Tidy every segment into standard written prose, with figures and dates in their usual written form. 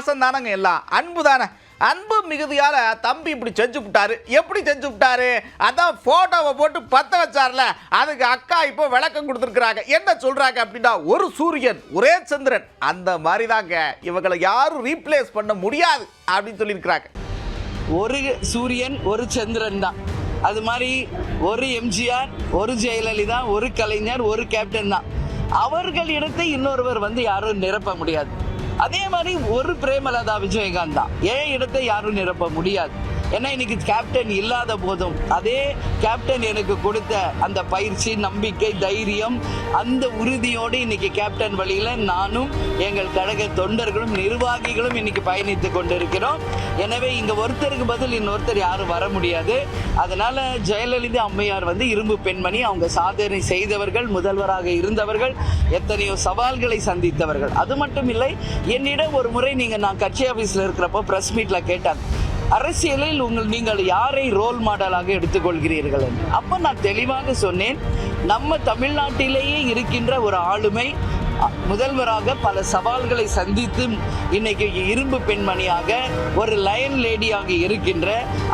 பாசம் தானங்க எல்லாம், அன்பு தானே. அன்பு மிகுதியால் தம்பி இப்படி செஞ்சு விட்டாரு. எப்படி செஞ்சு விட்டாரு? அதான் ஃபோட்டோவை போட்டு பற்ற வச்சார்ல, அதுக்கு அக்கா இப்போ விளக்கம் கொடுத்துருக்குறாங்க. என்ன சொல்கிறாங்க அப்படின்னா, ஒரு சூரியன் ஒரே சந்திரன், அந்த மாதிரி தாங்க இவங்களை யாரும் ரீப்ளேஸ் பண்ண முடியாது அப்படின்னு சொல்லியிருக்கிறாங்க. ஒரு சூரியன் ஒரு சந்திரன் தான். அது மாதிரி ஒரு எம்ஜிஆர், ஒரு ஜெயலலிதா, ஒரு கலைஞர், ஒரு கேப்டன் தான். அவர்கள் இடத்தை இன்னொருவர் யாரும் நிரப்ப முடியாது. அதே மாதிரி ஒரு பிரேமலதா விஜயகாந்த் தான். ஏன் இடத்தை யாரும் நிரப்ப முடியாது. ஏன்னா இன்னைக்கு கேப்டன் இல்லாத போதும் அதே கேப்டன் எனக்கு கொடுத்த அந்த பயிற்சி, நம்பிக்கை, தைரியம், அந்த உறுதியோடு இன்னைக்கு கேப்டன் வழியில நானும் எங்கள் கழக தொண்டர்களும் நிர்வாகிகளும் இன்னைக்கு பயணித்து கொண்டிருக்கிறோம். எனவே இங்க ஒருத்தருக்கு பதில் இன்னொருத்தர் யாரும் வர முடியாது. அதனால ஜெயலலிதா அம்மையார் இரும்பு பெண்மணி. அவங்க சாதனை செய்தவர்கள், முதல்வராக இருந்தவர்கள், எத்தனையோ சவால்களை சந்தித்தவர்கள். அது மட்டும் இல்லை, என்னிடம் ஒரு முறை நான் கட்சி ஆபீஸ்ல இருக்கிறப்போ பிரஸ் மீட்ல கேட்டாங்க, அரசியலில் நீங்கள் யாரை ரோல் மாடலாக எடுத்துக்கொள்கிறீர்கள் என்று. அப்ப நான் தெளிவாக சொன்னேன், நம்ம தமிழ்நாட்டிலேயே இருக்கின்ற ஒரு ஆளுமை, முதல்வராக பல சவால்களை சந்தித்து இன்னைக்கு இரும்பு பெண்மணியாக ஒரு லயன் லேடியாக இருக்கின்ற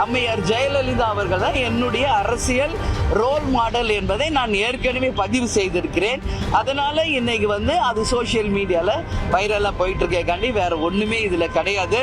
அம்மையார் ஜெயலலிதா அவர்கள் தான் என்னுடைய அரசியல் ரோல் மாடல் என்பதை நான் ஏற்கனவே பதிவு செய்திருக்கிறேன். அதனால இன்னைக்கு அது சோசியல் மீடியால வைரலா போயிட்டு இருக்கேன். வேற ஒண்ணுமே இதுல கிடையாது.